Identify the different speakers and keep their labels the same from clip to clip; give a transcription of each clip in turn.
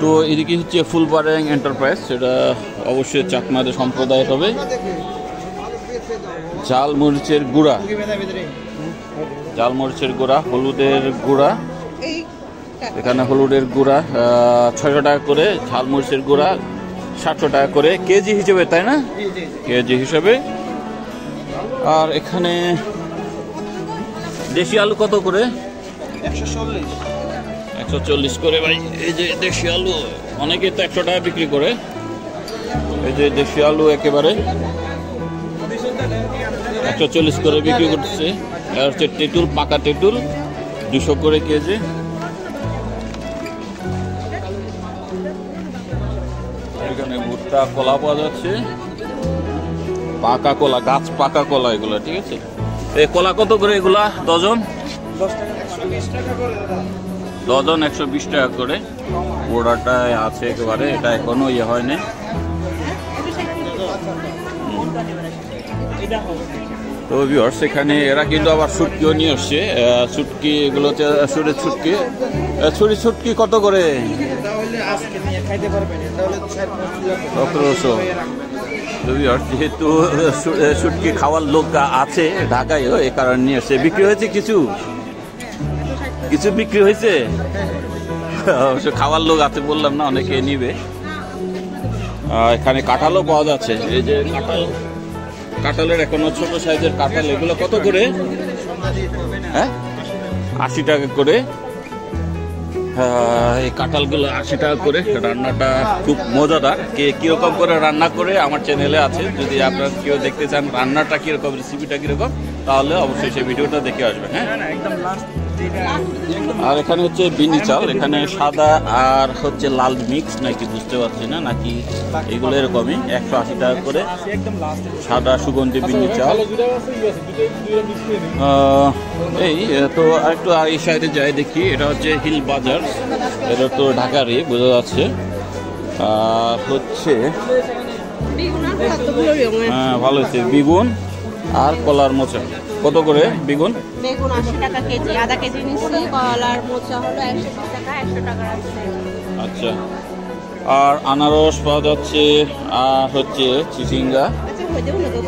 Speaker 1: তো এদিকে হচ্ছে ফুলবাড়িং এন্টারপ্রাইজ, সেটা অবশ্যই চাকমাদের সম্প্রদায়। তবে ঝাল মরিচের গুঁড়া, ঝাল মরিচের গুঁড়া, হলুদের গুঁড়া, এখানে হলুদের গুঁড়া 600 টাকা করে, ঝাল মরিচের গুঁড়া 700 টাকা করে কেজি হিসেবে, তাই না? কেজি হিসেবে। আর এখানে দেশি আলু কত করে? 140 করে ভাই। এই যে দেশি আলু, অনেকে তো 100 টাকা বিক্রি করে। এই যে দেশি আলু একেবারে 140 করে বিক্রি করতেছে। আর হচ্ছে তেঁতুল, পাকা তেঁতুল 200 করে কেজি। এখানে ভুট্টা, কলা পাওয়া যাচ্ছে, পাকা কলা, গাছ পাকা কলা এগুলো, ঠিক আছে। এই কলা কত করে এগুলা ডজন? ডজন 120 টাকা করে। গোড়াটা আছে একেবারে, এটা এখনো ইয়ে হয়নি। তো ভিউয়ার্স, এখানে এরা কিন্তু আবার শুটকিও নিয়ে আসছে। শুটকি এগুলো হচ্ছে ছুরির শুটকি। ছুরির শুটকি কত করে? 1700। যেহেতু শুটকি খাওয়ার লোক আছে ঢাকায়ও, এই কারণে নিয়ে আসছে। বিক্রি হয়েছে কিছু কিছু বিক্রি হয়েছে, খাওয়ার লোক আছে বললাম না, অনেকে নিবে। এখানে কাঁঠালও পাওয়া যাচ্ছে। এই যে কাঁঠাল, কাঁঠালের এখনো ছোট সাইজের কাঁঠাল, এগুলো কত করে? হ্যাঁ, 80 টাকা করে। এই কাঁঠালগুলো 80 টাকা করে। রান্নাটা খুব মজাদার। কে কিরকম করে রান্না করে আমার চ্যানেলে আছে, যদি আপনারা কেউ দেখতে চান রান্নাটা কিরকম, রেসিপিটা কিরকম, তাহলে অবশ্যই সেই ভিডিওটা দেখে আসবেন। হ্যাঁ, আর এখানে হচ্ছে বিনি চাল, এখানে সাদা আর হচ্ছে লাল মিক্স নাকি বুঝতে পারছি না, নাকি এগুলো এরকমই 180 টাকা করে সাদা সুগন্ধি বিনি চাল। এই তো একটু আর এই সাইডে যাই দেখি, এটা হচ্ছে হিল বাজার, এটা তো ঢাকারই বোঝা যাচ্ছে। আর হচ্ছে হ্যাঁ, ভালো হচ্ছে বেগুন আর কলার মোচা। কত করে বেগুন?
Speaker 2: বেগুন 80 টাকা কেজি, আধা কেজি নিচ্ছি। কলার মোচা হলো 120 টাকা, 100 টাকা আছে।
Speaker 1: আচ্ছা। আর আনারস পাওয়া যাচ্ছে, আর হচ্ছে চিচিঙ্গা।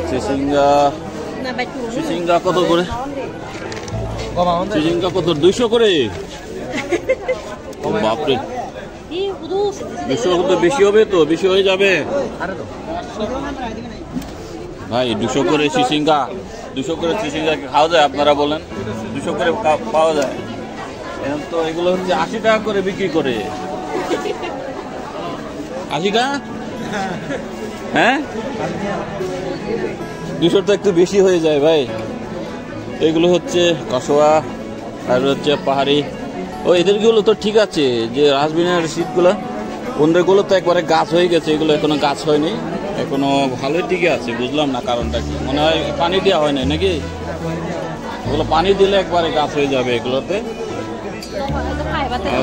Speaker 1: চিচিঙ্গা, চিচিঙ্গা কত করে? চিচিঙ্গা কত? 200 করে। বাপরে, 200 তো বেশি হবে, তো বেশি হয়ে যাবে ভাই। 200 করে চিচিঙ্গা, 200 করে চিচিঙ্গা খাওয়া যায়? আপনারা বলেন, 200 করে পাওয়া যায়? তো এগুলো হচ্ছে 80 টাকা করে বিক্রি করে। 80 টাকা? হ্যাঁ, 200 তো একটু বেশি হয়ে যায় ভাই। এগুলো হচ্ছে কসোয়া, আর হচ্ছে পাহাড়ি। ও এদেরগুলো তো ঠিক আছে, যে রাজবিনের শীতগুলো, অন্যগুলো তো একবারে গাছ হয়ে গেছে, এগুলো এখনো গাছ হয়নি, এখনো ভালোই টিকে আছে। বুঝলাম না কারণটা কি, মনে হয় পানি দেওয়া হয় না নাকি? এগুলো পানি দিলে একবারে গাছ হয়ে যাবে এগুলোতে।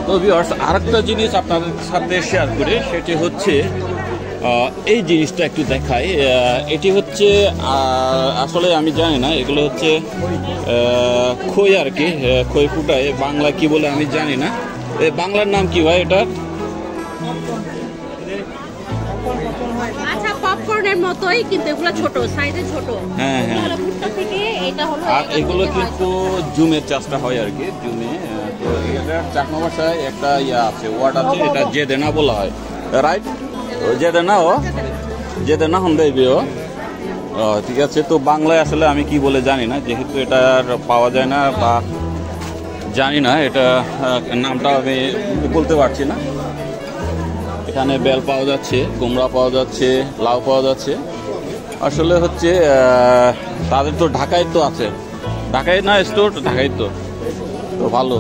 Speaker 1: তো ভিউয়ার্স, আরেকটা জিনিস আপনাদের সাথে শেয়ার করি, সেটি হচ্ছে এই জিনিসটা একটু দেখাই। এটি হচ্ছে আসলে আমি জানি না, এগুলো হচ্ছে খই আর কি, খই ফুটায়, বাংলা কি বলে আমি জানি না। বাংলার নাম কি ভাই এটার?
Speaker 2: আচ্ছা, পপকর্নের মতোই, কিন্তু এগুলো ছোট সাইজে, ছোট।
Speaker 1: হ্যাঁ হ্যাঁ। আর এগুলো কিন্তু জুমের চাষটা হয় আর কি, জুমে। তো এটার চাকমা ভাষায় একটা ইয়া আছে, ওয়ার্ড আছে, এটা জেদেনা বলা হয়, রাইট? জেদেনা, ও জেদেনা হন্দাইবে ও। ঠিক আছে। তো বাংলায় আসলে আমি কি বলে জানি না, যেহেতু এটা পাওয়া যায় না বা জানি না, এটা নামটা আমি বলতে পারছি না। এখানে বেল পাওয়া যাচ্ছে, কুমড়া পাওয়া যাচ্ছে, লাউ পাওয়া যাচ্ছে। আসলে হচ্ছে তাদের তো ঢাকায় তো আছে, ঢাকায় না স্টোর, ঢাকায় তো ভালো।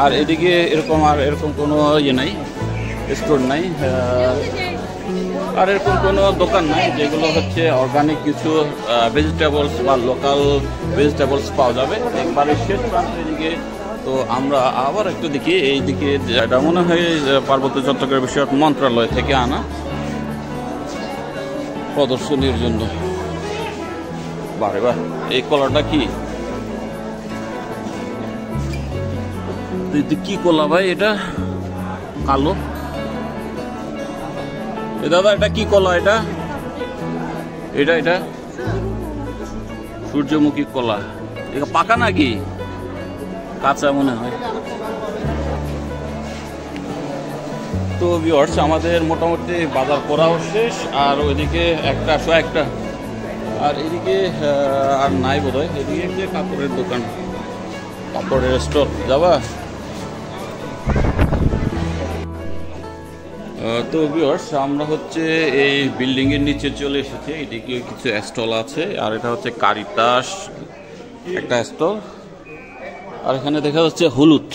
Speaker 1: আর এদিকে এরকম আর এরকম কোনো ইয়ে নাই, স্টোর নাই, আর এরকম কোনো দোকান নাই যেগুলো হচ্ছে অর্গানিক কিছু ভেজিটেবলস বা লোকাল ভেজিটেবলস পাওয়া যাবে। একবারে শেষ প্রান্তের দিকে। তো আমরা আবার একটু দেখি এই দিকে, এটা মনে হয় পার্বত্য চট্টগ্রাম বিষয়ক মন্ত্রণালয় থেকে আনা প্রদর্শনীর জন্য। বারে বাহ, এই কলাটা কি? কি কলা ভাই এটা? কালো দাদা এটা কি কলা? এটা এটা এটা সূর্যমুখী কলা। এটা পাকা নাকি কাঁচা মনে হয়? তো ভিউয়ার্স, আমাদের মোটামুটি বাজার করাও শেষ। আর ওইদিকে একটা আর এদিকে আর নাই বোধ হয়। এদিকে যে কাপড়ের দোকান, কাপড়ের স্টোর যাবা। তো ভিউয়ার্স, আমরা হচ্ছে এই বিল্ডিং এর নিচে চলে এসেছি। এদিকে কিছু স্টল আছে, আর এটা হচ্ছে কারিতাস একটা স্টল। আর এখানে দেখা যাচ্ছে হলুদ,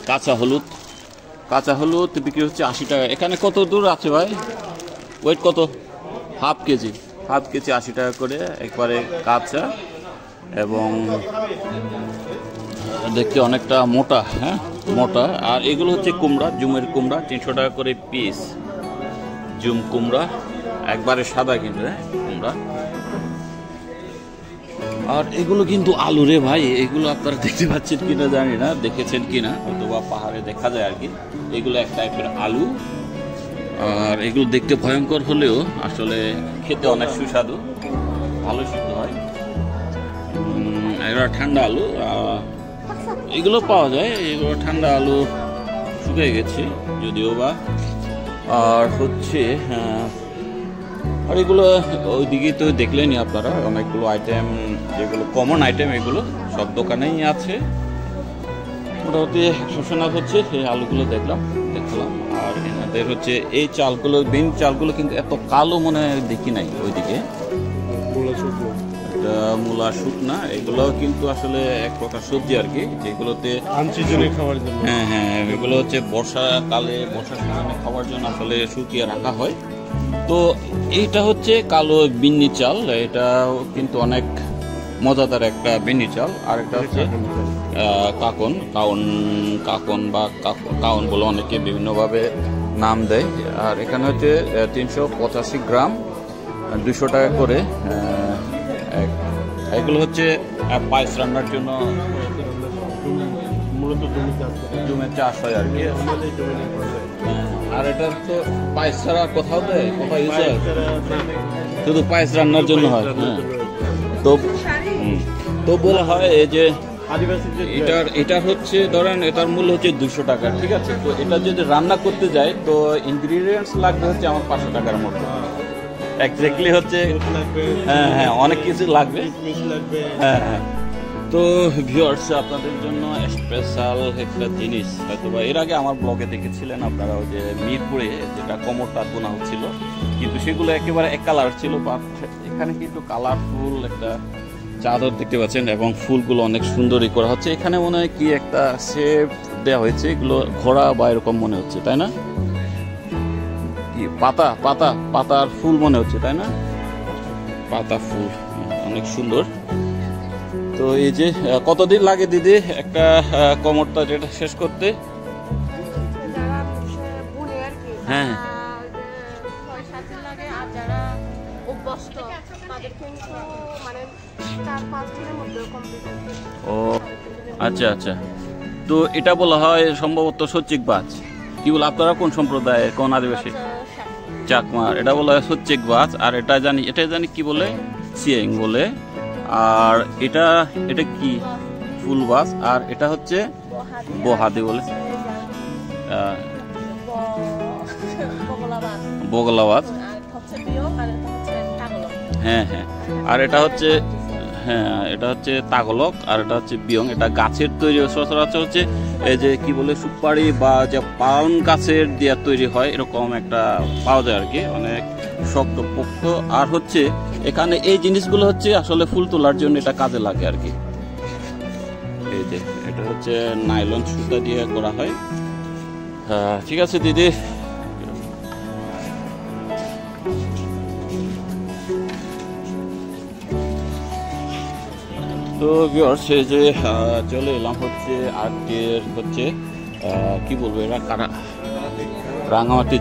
Speaker 1: কাঁচা হলুদ বিক্রি হচ্ছে 80 টাকা। এখানে কত দূর আছে ভাই? ওয়েট কত? হাফ কেজি 80 টাকা করে, একবারে কাঁচা এবং দেখতে অনেকটা মোটা। হ্যাঁ, মোটা। আর এগুলো হচ্ছে কুমড়া, জুমের কুমড়া, 300 টাকা করে পিস। জুম কুমড়া একবারে সাদা কিন্তু, হ্যাঁ কুমড়া। আর এগুলো কিন্তু আলু রে ভাই। এগুলো আপনারা দেখতে পাচ্ছেন কিনা জানি না, দেখেছেন কিনা, অথবা পাহাড়ে দেখা যায় আর কি। এগুলো এক টাইপের আলু। আর এগুলো দেখতে ভয়ঙ্কর হলেও আসলে খেতে অনেক সুস্বাদু, ভালো সিদ্ধ হয়। এগুলো ঠান্ডা আলু, এগুলো পাওয়া যায়। এগুলো ঠান্ডা আলু, শুকিয়ে গেছে যদিও বা। আর হচ্ছে আর এগুলো ওইদিকে তো দেখলেনি আপনারা, অনেকগুলো আইটেম যেগুলো কমন আইটেম, এগুলো সব দোকানেই আছে মোটামুটি। শোষণা হচ্ছে এই আলুগুলো দেখলাম। আর এনাদের হচ্ছে এই চালগুলো, বিন চালগুলো কিন্তু এত কালো মনে হয় দেখি নাই ওইদিকে। মূলা শুকনা, এগুলো কিন্তু আসলে এক প্রকার সবজি আর কি, যেগুলোতে
Speaker 3: খাওয়ার জন্য।
Speaker 1: হ্যাঁ, এগুলো হচ্ছে বর্ষাকালে, বর্ষার সিজনে খাওয়ার জন্য আসলে শুকিয়ে রাখা হয়। তো এইটা হচ্ছে কালো বিন্নি চাল, এটা কিন্তু অনেক মজাদার একটা বিন্নি চাল। আর এটা হচ্ছে কাকন বা কাউন বলে অনেকে বিভিন্নভাবে নাম দেয়। আর এখানে হচ্ছে 385 গ্রাম, 200 টাকা করে। এগুলো হচ্ছে পায়েস রান্নার জন্য
Speaker 3: মূলত
Speaker 1: জমির চাষ হয় আর কি। আর এটা তো পায়েস ছাড়া কোথাও দেয়, কোথাও ইউজ হয়, শুধু পায়েস রান্নার জন্য হয়। হ্যাঁ, তো বলা হয় এই যে এটার হচ্ছে ধরেন এটার মূল্য হচ্ছে 200 টাকা, ঠিক আছে। তো এটা যদি রান্না করতে যায় তো ইনগ্রিডিয়েন্টস লাগবে হচ্ছে আমার 500 টাকার মতো। এক্স্যাক্টলি হচ্ছে, হ্যাঁ অনেক কিছু লাগবে। হ্যাঁ। তো ভিউয়ার্স, আপনাদের জন্য স্পেশাল একটা জিনিস হয়তো বা এর আগে আমার ব্লগে দেখেছিলেন আপনারা, যে মিরপুরে যেটা কোমরটা বোনা হচ্ছিল, কিন্তু সেগুলো একেবারে এক কালার ছিল। বাট এখানে কিন্তু কালারফুল একটা চাদর দেখতে পাচ্ছেন, এবং ফুলগুলো অনেক সুন্দরই করা হচ্ছে। এখানে মনে হয় কি একটা শেপ দেওয়া হয়েছে, এগুলো ঘোড়া বা এরকম মনে হচ্ছে, তাই না? কি পাতার ফুল মনে হচ্ছে, তাই না? পাতা ফুল অনেক সুন্দর। তো এই যে কতদিন লাগে দিদি একটা কোমরটা যেটা শেষ করতে? হ্যাঁ, ও আচ্ছা। তো এটা বলা হয় সম্ভবত সচ্চিক বাজ। কি বলে আপনারা কোন সম্প্রদায়ের, কোন আদিবাসী? চাকমা। এটা বলা হয় সচ্চিক বাজ। আর এটা জানি কি বলে, সিয়েং বলে। আর এটা কি ফুল বাজ। আর এটা হচ্ছে বহাদি বলে, বগলা বাজ। হ্যাঁ। আর এটা হচ্ছে, এটা হচ্ছে তাগলক। আর এটা হচ্ছে বিয়ং। এটা গাছের তৈরি, সচরাচর হচ্ছে এই যে কি বলে সুপারি বা যে পালং গাছের দিয়ে তৈরি হয়, এরকম একটা পাওয়া যায় আর কি, অনেক শক্ত পোক্ত। আর হচ্ছে এখানে এই জিনিসগুলো হচ্ছে আসলে ফুল তোলার জন্য এটা কাজে লাগে আর কি। এই যে এটা হচ্ছে নাইলন সুতা দিয়ে করা হয়। হ্যাঁ, ঠিক আছে দিদি। তো ভিউয়ার্স, এই যে চলে এলাম হচ্ছে আজকের হচ্ছে কি বলবো, এরা রাঙামাটি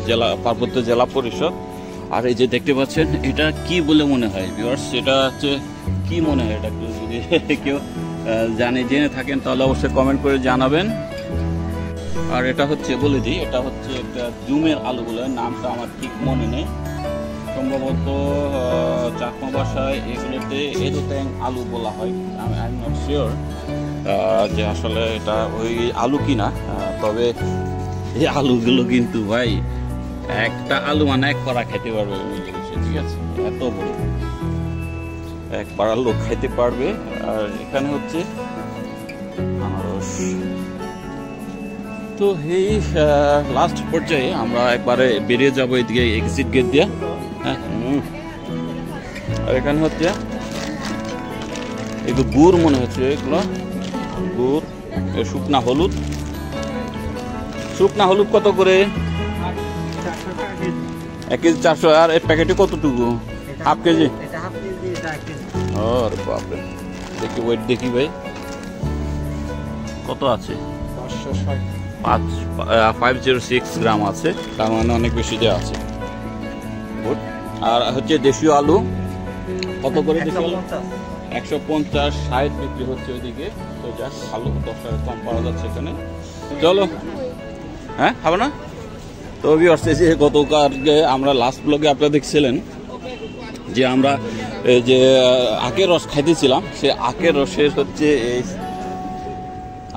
Speaker 1: জেলা পার্বত্য জেলা পরিষদ। আর এই যে দেখতে পাচ্ছেন, এটা কি বলে মনে হয় ভিউয়ার্স? এটা হচ্ছে কি মনে হয়? এটা যদি কেউ জেনে থাকেন তাহলে অবশ্যই কমেন্ট করে জানাবেন। আর এটা হচ্ছে বলে দিই, এটা হচ্ছে একটা জুমের আলুগুলো, নামটা আমার ঠিক মনে নেই, সম্ভবত চাকমা ভাষায় এগুলোতে এদোট্যাং আলু বলা হয়। আই এম নট শিওর যে আসলে এটা ওই আলু কিনা, তবে এই আলুগুলো কিন্তু ভাই একটা আলু মানে এক পাড়া খেতে পারবে, ঠিক আছে, এত বড় এক পাড়ার লোক খেতে পারবে। আর এখানে হচ্ছে আনারস। তো এই লাস্ট পর্যায়ে আমরা একবারে বেরিয়ে যাবো এদিকে এক্সিট গেট দিয়ে। হ্যাঁ, আর এখানে হচ্ছে এগুলো গুড় মনে হচ্ছে, এগুলো গুড়, শুকনা হলুদ। শুকনা হলুদ কত করে? 1 কেজি 400। আর এই প্যাকেটে কতটুকু? Half KG? ওরে বাপরে, দেখি ওয়েট দেখি ভাই কত আছে। 506 গ্রাম আছে, তার মানে অনেক বেশি দেওয়া আছে। আর হচ্ছে দেশীয় আলু কত করে? দেশীয় আলু 150, 60 বিক্রি হচ্ছে ওইদিকে। তো যাক, আলু 10 টাকা কম পাওয়া যাচ্ছে এখানে। চলো, হ্যাঁ হবে না? তো ভিউয়ার্স, এই যে গতকাল আমরা লাস্ট ব্লগে আপনারা দেখছিলেন যে আমরা এই যে আখের রস খাইতেছিলাম, সে আখের রসের হচ্ছে এই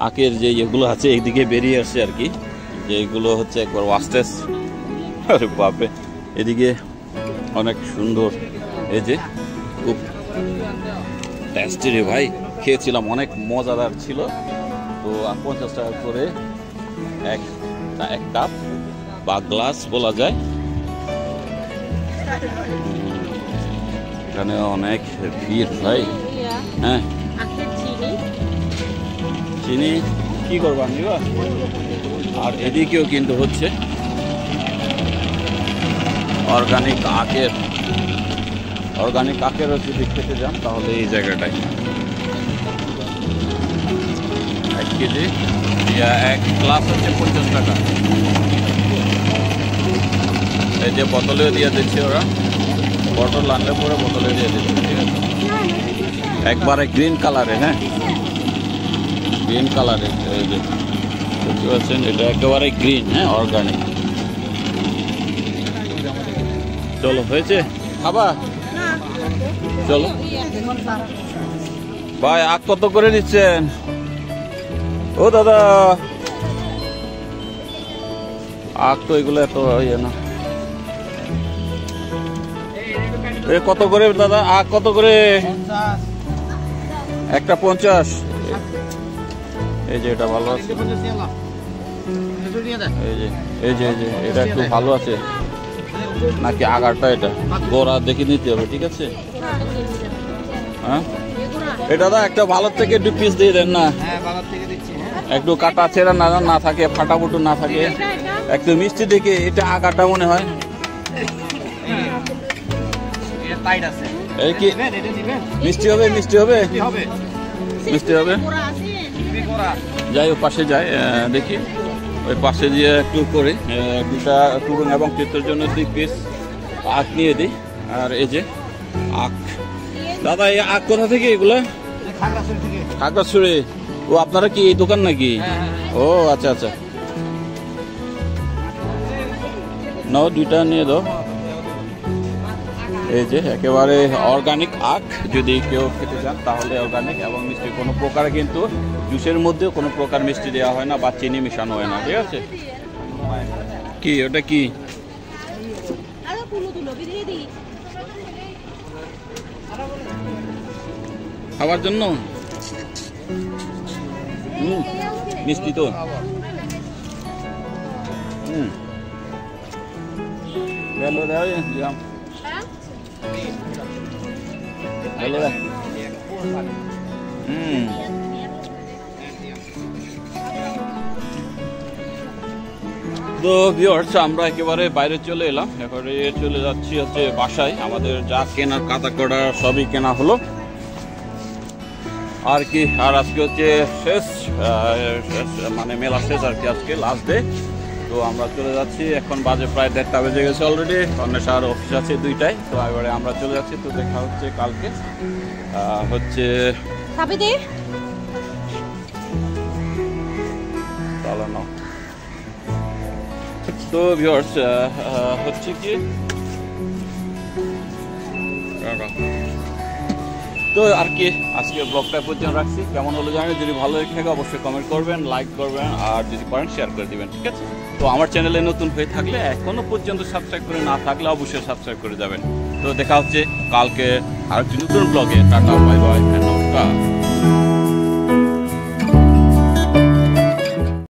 Speaker 1: আখের যে এগুলো আছে এইদিকে বেরিয়ে আসছে আর কি, যে এগুলো হচ্ছে একবার ওয়াস্টেস। আরে বাপরে, এদিকে অনেক সুন্দর, এই যে খুব টেস্টি রে ভাই, খেয়েছিলাম, অনেক মজাদার ছিল। তো 50 টাকা করে এক কাপ বা গ্লাস বলা যায়। এখানে অনেক ভিড় ভাই। হ্যাঁ, চিনি কি করবা নিবা? আর এদিকেও কিন্তু হচ্ছে অর্গানিক আখের যদি খেতে যান তাহলে এই জায়গাটায় 1 কেজি, এক গ্লাস হচ্ছে 50 টাকা। এই যে বোতলে দিয়ে দিচ্ছে ওরা, বটল আনলে পরে বোতলে দিয়ে দিচ্ছে, ঠিক আছে, একবারে গ্রিন কালারে। হ্যাঁ, গ্রিন কালারে, এই যে বুঝতে পারছেন, এটা একেবারে গ্রিন। হ্যাঁ, অর্গানিক। চলো, হয়েছে খাবা? চলো ভাই, আখ কত করে দিচ্ছেন? ও দাদা, আখ তো এগুলো এত ইয়ে না। কত করে দাদা আখ? কত করে? একটা 50। এই যে এটা ভালো আছে, এই যে এটা একটু ভালো আছে নাকি আগারটা? এটা গোড়া দেখে নিতে হবে, ঠিক আছে। হ্যাঁ, এটা দা একটা ভালো থেকে একটু পিস দিয়ে দেন না, একটু কাটা ছেঁড়া না থাকে, ফাটাফুটু না থাকে, একটু মিষ্টি দেখে। এটা আগারটা মনে হয়। এই কি মিষ্টি হবে? মিষ্টি হবে, মিষ্টি হবে। যাই ও পাশে যাই, দেখি ওই পাশে দিয়ে একটু করে দুটা টুরুন এবং চিত্রের জন্য 2 পিস আখ নিয়ে দিই। আর এই যে আখ, দাদা এই আখ কোথা থেকে এগুলা? খাগড়াছড়ি। ও, আপনারা কি এই দোকান নাকি? ও আচ্ছা আচ্ছা, নাও 2টা নিয়ে দাও। এই যে একেবারে অর্গানিক আখ, যদি কেউ খেতে চান তাহলে অর্গানিক এবং মিষ্টি, কোনো প্রকার কিন্তু জুসের মধ্যেও কোনো প্রকার মিষ্টি দেওয়া হয় না বা চিনি মিশানো হয় না, ঠিক আছে। কি ওটা কি? খাবার জন্য মিষ্টি তো। গেল তো ভিউয়ার্স, আমরা একেবারে বাইরে চলে এলাম, এবারে চলে যাচ্ছি হচ্ছে বাসায়। আমাদের যা কেনার কাটা করা সবই কেনা হলো আর কি। আর আজকে হচ্ছে শেষ, মানে মেলা শেষ আর কি, আজকে লাস্ট ডে। তো আমরা চলে যাচ্ছি, এখন বাজে প্রায় 1:30 বেজে গেছে অলরেডি। অন্বেষার অফিস আছে 2টায়, তো এবারে আমরা চলে যাচ্ছি। তো দেখা হচ্ছে কালকে হচ্ছে চালানো। তো ভিউয়ার্স হচ্ছে কি তো আর কি আজকে ব্লগটা পর্যন্ত রাখছি। কেমন হলো জানেন, যদি ভালো লেগে থাকে অবশ্যই কমেন্ট করবেন, লাইক করবেন, আর যদি পারেন শেয়ার করে দিবেন, ঠিক আছে? তো আমার চ্যানেলে নতুন হয়ে থাকলে এখনো পর্যন্ত সাবস্ক্রাইব করে না থাকলে অবশ্যই সাবস্ক্রাইব করে যাবেন। তো দেখা হচ্ছে কালকে আরেকটি নতুন ব্লগে। টাটা, বাই বাই, নমস্কার।